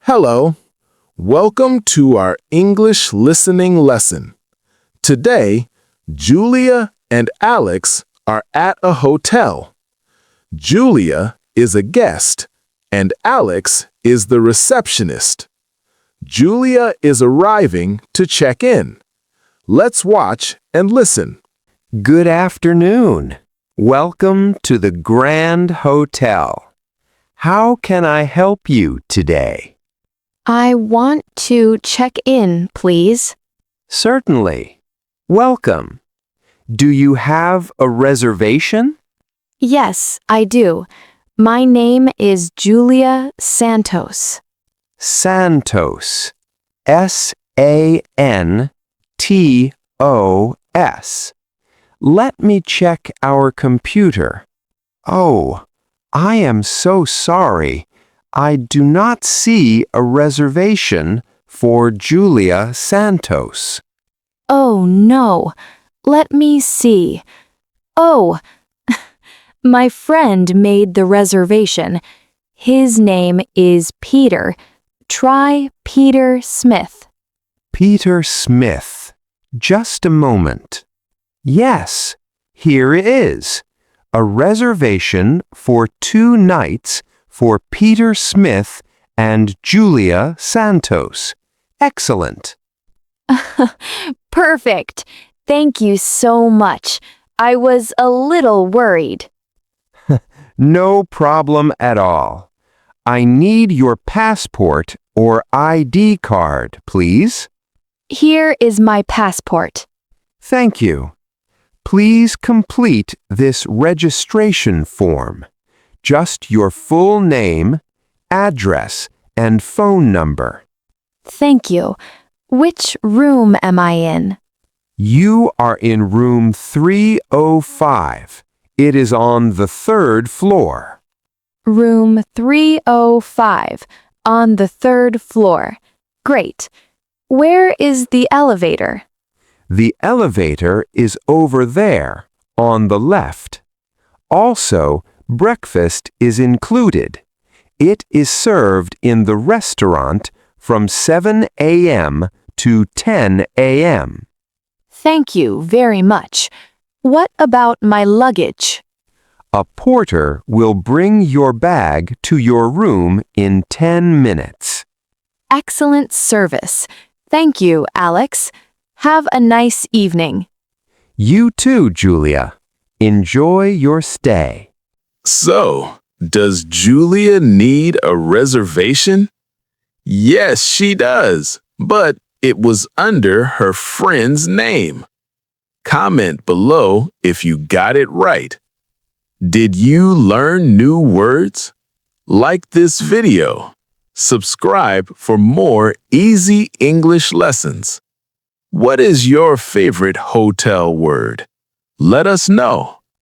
Hello, welcome to our English listening lesson. Today, Julia and Alex are at a hotel. Julia is a guest, and Alex is the receptionist. Julia is arriving to check in. Let's watch and listen. Good afternoon. Welcome to the Grand Hotel. How can I help you today? I want to check in, please. Certainly. Welcome. Do you have a reservation? Yes, I do. My name is Julia Santos. Santos. S-A-N-T-O-S. Let me check our computer. Oh, I am so sorry. I do not see a reservation for Julia Santos. Oh, no. Let me see. Oh, my friend made the reservation. His name is Peter. Try Peter Smith. Peter Smith. Just a moment. Yes, here it is. A reservation for 2 nights for Peter Smith and Julia Santos. Excellent. Perfect. Thank you so much. I was a little worried. No problem at all. I need your passport or ID card, please. Here is my passport. Thank you. Please complete this registration form. Just your full name, address, and phone number. Thank you. Which room am I in? You are in room 305. It is on the 3rd floor. Room 305, on the 3rd floor. Great. Where is the elevator? The elevator is over there, on the left. Also, breakfast is included. It is served in the restaurant from 7 a.m. to 10 a.m. Thank you very much. What about my luggage? A porter will bring your bag to your room in 10 minutes. Excellent service. Thank you, Alex. Have a nice evening. You too, Julia. Enjoy your stay. So, does Julia need a reservation? Yes, she does, but it was under her friend's name. Comment below if you got it right. Did you learn new words? Like this video. Subscribe for more easy English lessons. What is your favorite hotel word? Let us know.